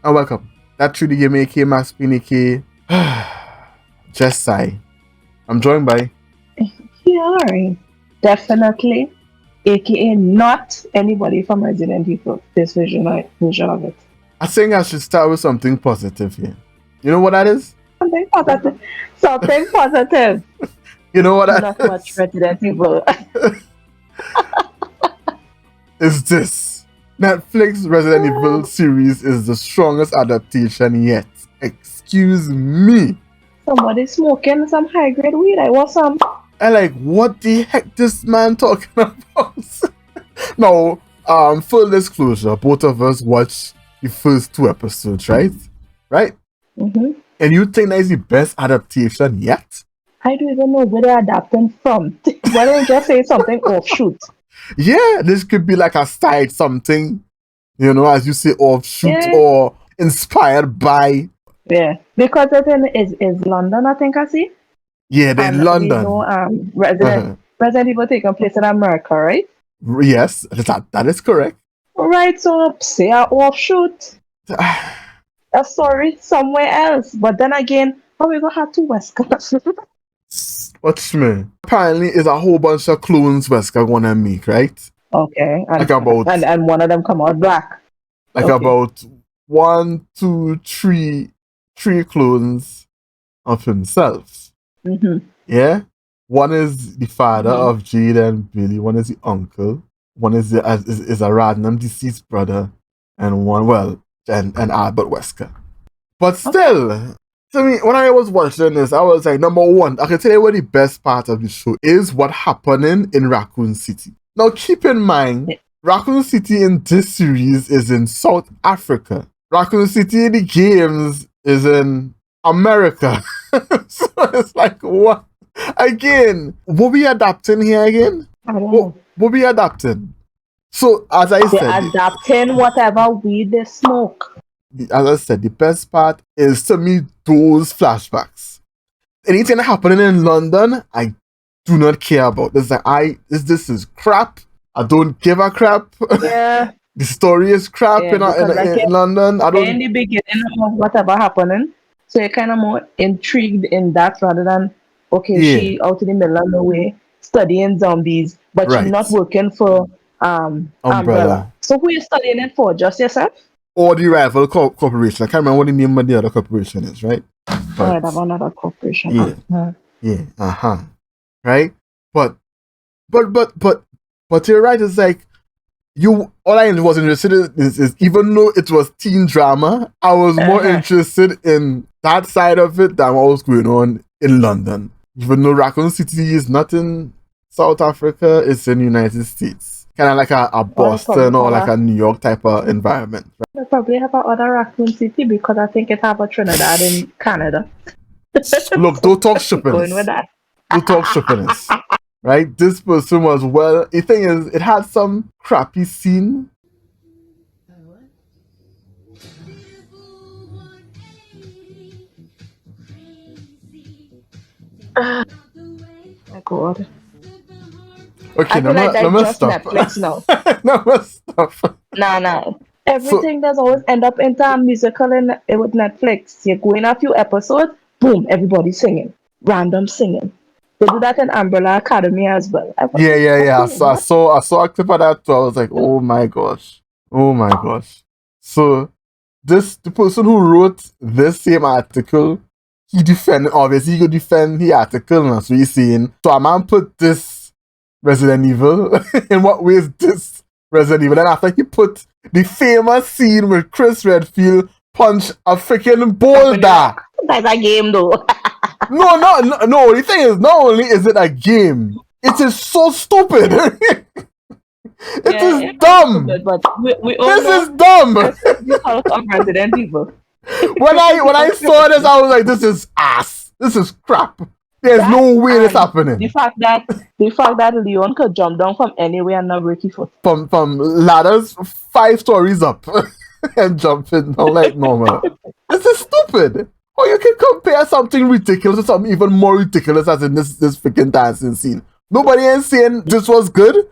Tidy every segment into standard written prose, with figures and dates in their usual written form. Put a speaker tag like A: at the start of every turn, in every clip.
A: And welcome. That truly game AK Maspinike. Just sigh. I'm joined by
B: Yeah, definitely. AKA not anybody from Resident Evil. This version of it.
A: I think I should start with something positive here. You know what that is?
B: Something positive. Something positive.
A: You know what that
B: Not much
A: is?
B: Resident Evil.
A: Is this. Netflix Resident Evil series is the strongest adaptation yet. Excuse me.
B: Somebody smoking some high grade weed. I want some.
A: And like, what the heck this man talking about? No, full disclosure, both of us watched the first 2 episodes, right? Right?
B: Mm-hmm.
A: And you think that is the best adaptation yet?
B: I don't even know where they're adapting from. Why don't you just say something offshoot?
A: Yeah, this could be like a side something, as you say, offshoot
B: Yeah.
A: or inspired by.
B: Yeah. Because it is London, I think I see.
A: Yeah, they're in London.
B: We know Resident Evil taking place in America, right?
A: Yes, that is correct.
B: Right, so say a offshoot. A story somewhere else. But then again, how we gonna have 2 Wesker?
A: Watch me. Apparently, it's a whole bunch of clones Wesker gonna make, right?
B: Okay.
A: Like about
B: and one of them come out black.
A: like
B: Okay.
A: about 1, 2, 3 clones of himself.
B: Mm-hmm.
A: Yeah? One is the father
B: Mhm.
A: of Jada and Billy, one is the uncle, one is a random deceased brother, and one, and Albert Wesker. But still, to me, when I was watching this, I was like, number one, I can tell you what the best part of the show is what happening in Raccoon City. Now, keep in mind, Raccoon City in this series is in South Africa. Raccoon City in the games is in America. So it's like, what? Again, what we adapting here again?
B: I don't know.
A: What we adapting? So, as I
B: They're
A: said,
B: adapting whatever weed they smoke.
A: as I said, the best part is to me those flashbacks. Anything happening in London, I do not care about. This is crap. I don't give a crap.
B: Yeah.
A: The story is crap
B: Yeah,
A: in
B: because
A: London. I
B: in
A: don't.
B: the beginning of whatever happening, so you're kind of more intrigued in that rather than okay,
A: Yeah.
B: she out in the middle of nowhere studying zombies, but
A: Right.
B: she's not working for Umbrella. So who you studying it for? Just yourself?
A: Or the rival corporation. I can't remember what the name of the other corporation is, right?
B: But have another corporation.
A: Yeah.
B: Uh-huh.
A: Yeah. Right? But you're right, it's like all I was interested in is even though it was teen drama, I was more interested in that side of it than what was going on in London. Even though Raccoon City is not in South Africa, it's in the United States. Kind of like a Boston or like a New York type of environment. Right?
B: They probably have another Raccoon City because I think it have a Trinidad in Canada.
A: Look, don't talk shippiness.
B: Going with that.
A: Don't talk shippiness. Right? This person was the thing is, it had some crappy scene.
B: My God.
A: Okay,
B: I feel like
A: stop.
B: Netflix now.
A: Never stop.
B: Nah. Everything does always end up into a musical with Netflix. You go in a few episodes, boom, everybody singing. Random singing. They do that in Umbrella Academy as well.
A: Yeah. I saw a clip of that too. I was like, oh my gosh. So the person who wrote this same article, he could defend the article now. So he's saying, so a man put this Resident Evil, in what way is this Resident Evil? And after he put the famous scene where Chris Redfield punched a freaking boulder.
B: That's a game though.
A: No, the thing is, not only is it a game, it is so stupid. It is dumb.
B: Stupid, but
A: this is dumb.
B: The house of Resident Evil.
A: When I saw this, I was like, this is ass. This is crap. There's no way this happening.
B: The fact that Leon could jump down from anywhere and not break his foot.
A: From ladders 5 stories up and jumping down like normal. This is stupid. Or you can compare something ridiculous to something even more ridiculous as in this freaking dancing scene. Nobody is saying this was good.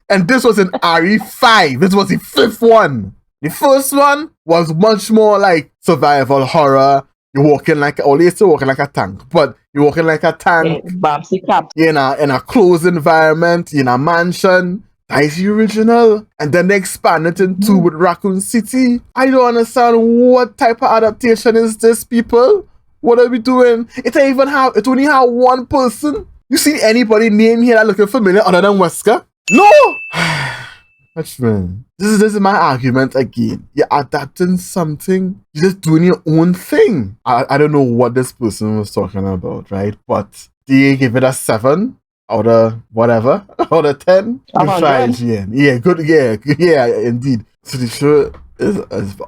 A: And this was in RE5. This was the 5th one. The first one was much more like survival horror. You're walking like, or they still walking like a tank, but you're walking like a tank
B: Bouncy cap.
A: in a closed environment, in a mansion. That is the original. And then they expand it into with Raccoon City. I don't understand what type of adaptation is this, people? What are we doing? It only have one person. You see anybody name here that looking familiar other than Wesker? No! Man. This is my argument again. You're adapting something. You're just doing your own thing. I don't know what this person was talking about, right? But they give it a 7 out of whatever, out of 10. Yeah, good. Yeah, indeed. So the show is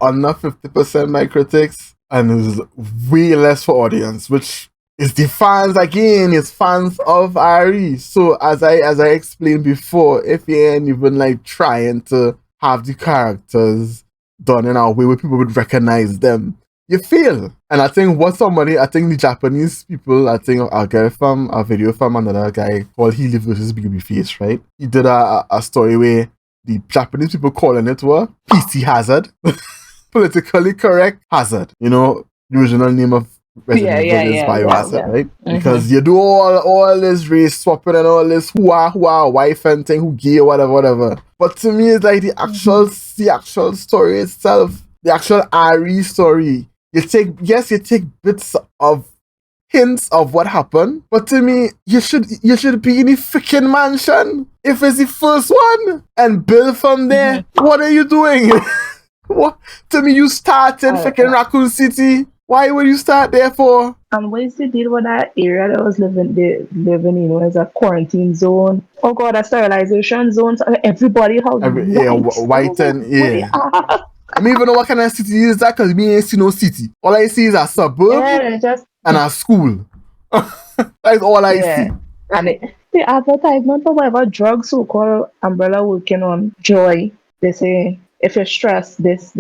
A: under 50% by critics and is way less for audience, which is the fans again. It's fans of Ari. So as I explained before, if you ain't even like trying to have the characters done in a way where people would recognize them, you fail. And I think the Japanese people, I'll get it from a video from another guy called Healy versus Babyface, right? He did a story where the Japanese people calling it were PC hazard, politically correct hazard. You know, the original name of Resident Evil is Biohazard, right? Because you do all this race swapping and all this hoo-ah, wife and thing, who gay, whatever. But to me, it's like the actual story itself, the actual Ari story. You take bits of hints of what happened, but to me, you should be in the freaking mansion if it's the first one and build from there. What are you doing? What? To me, you start in freaking Raccoon City. Why would you start there for?
B: And what is the deal with that area that was living, you know, as a quarantine zone? Oh God, a sterilization zone. So everybody has
A: white and I don't even know what kind of city is that because me ain't see no city. All I see is a suburb and a school. That's all I see.
B: And the advertisement for whatever drug so-called Umbrella working on, Joy, they say, if you're stressed, there's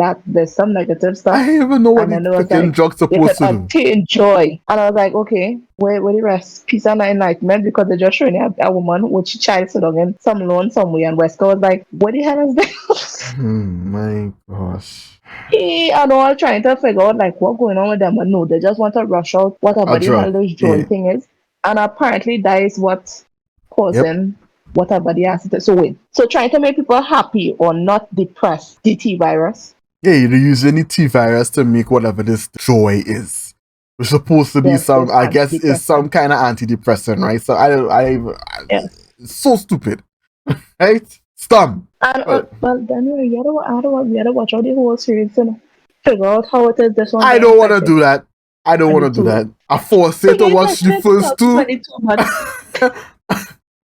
B: some negative stuff.
A: I don't even know what the drug's supposed to do.
B: Obtain joy. And I was like, okay, where the rest? Peace and enlightenment, because they're just showing a woman with she child sitting in some loan somewhere, and Wesker was like, what the hell is this?
A: My gosh.
B: And all trying to figure out like what's going on with them, but no, they just want to rush out whatever the hell this joy thing is. And apparently that is what causing whatever the acid. So trying to make people happy or not depressed, the T virus.
A: Yeah, you're using the T virus to make whatever this joy is. It's supposed to be is some kind of antidepressant, right? So it's so stupid, right? Stum.
B: And well, then we gotta watch out the whole series and figure out how it is this one.
A: I don't want to do that. I force it to watch the first two.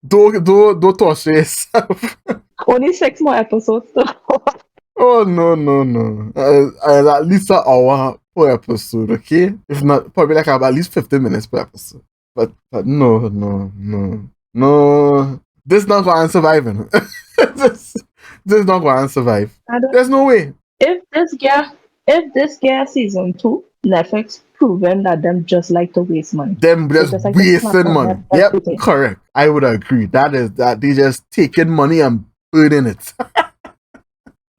A: Don't torture yourself.
B: Only 6 more episodes though.
A: Oh no. At least an hour per episode, okay? If not, probably like about at least 15 minutes per episode. But no. This not going to survive. This not going to survive. There's no way.
B: If this year season 2, Netflix proven that them just like to waste money.
A: Them just wasting money. Yep, correct. I would agree. That they just taking money and burning it.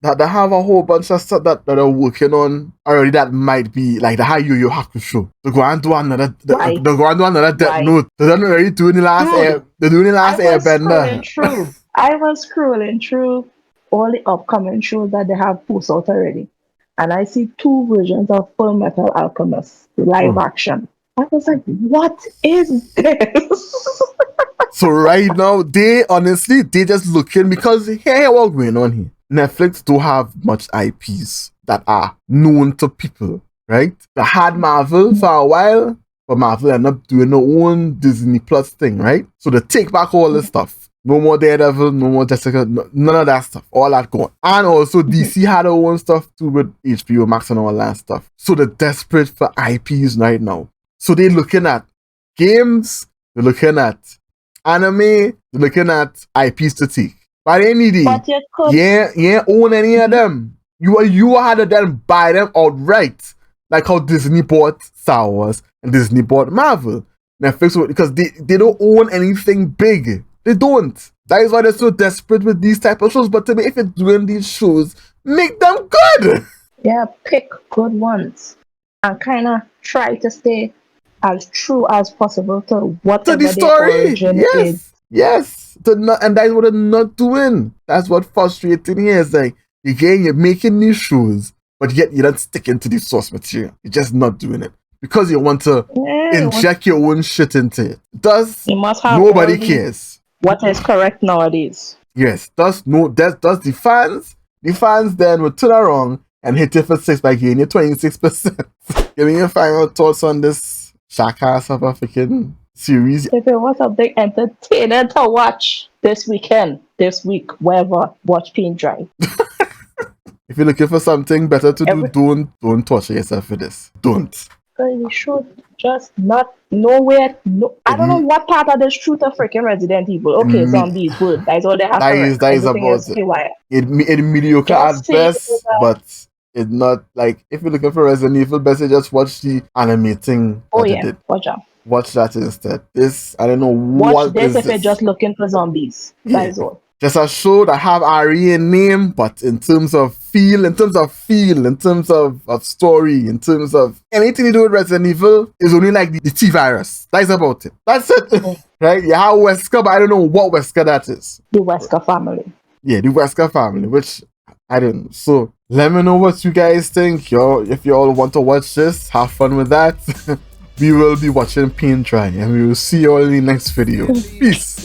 A: That they have a whole bunch of stuff that are working on already that might be like the Yu Yu Hakusho. They go and do another Death Note. They're already doing the last Airbender.
B: I was scrolling through all the upcoming shows that they have posted out already. And I see 2 versions of Full Metal Alchemist live action. I was like, what is this?
A: So right now, they just looking because here what's going on here. Netflix don't have much IPs that are known to people, right? They had Marvel for a while, but Marvel ended up doing their own Disney Plus thing, right? So they take back all this stuff. No more Daredevil, no more Jessica, none of that stuff. All that gone. And also DC had their own stuff too with HBO Max and all that stuff. So they're desperate for IPs right now. So they're looking at games, they're looking at anime, they're looking at IPs to take. But any day, you own any of them. You had to then buy them outright. Like how Disney bought Star Wars and Disney bought Marvel. Netflix, because they don't own anything big. They don't. That is why they're so desperate with these type of shows. But to me, if you're doing these shows, make them good.
B: Yeah, pick good ones and kind of try to stay as true as possible to
A: To the
B: whatever their
A: story.
B: origin is.
A: Yes. Yes. And that's what they're not doing. That's what frustrating here is like you're making these shows, but yet you're not sticking to the source material. You're just not doing it. Because you want to
B: Yeah,
A: inject your own shit into it. Thus,
B: you must have
A: nobody
B: all
A: cares.
B: what is correct nowadays.
A: Yes, does the fans then will turn around and hit it for 6 by giving you 26%. Give me your final thoughts on this jackass of a freaking series.
B: If it was something entertaining to watch this weekend, this week, wherever, watch Paint Dry.
A: If you're looking for something better to do, don't torture yourself for this. Don't.
B: You should just not nowhere. No, I don't know what part of this truth of freaking Resident Evil. Okay, zombies, good. That's all they have to wreck.
A: That is
B: Everything
A: about
B: is
A: it.
B: haywire.
A: It mediocre
B: Just
A: at
B: say
A: best, but it's not like if you're looking for Resident Evil, best just watch the animating that they did. Watch that instead. This, I don't know
B: watch this if you're just looking for zombies. That is all.
A: Just a show that have RE in name, but in terms of feel, in terms of story, in terms of anything to do with Resident Evil is only like the T-virus. That's about it. That's it. Right? You have Wesker, but I don't know what Wesker that is.
B: The Wesker Family.
A: Yeah, the Wesker Family, which I don't know. So let me know what you guys think. If you all want to watch this, have fun with that. We will be watching Paint Dry, and we will see you all in the next video. Peace.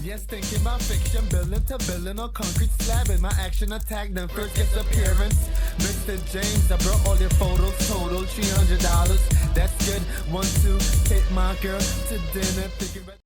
C: Yes, thinking about fiction, building to building on concrete slab in my action attack, then first gets appearance. Mr. James, I brought all your photos, total $300. That's good. 1, 2, take my girl to dinner. Thinking about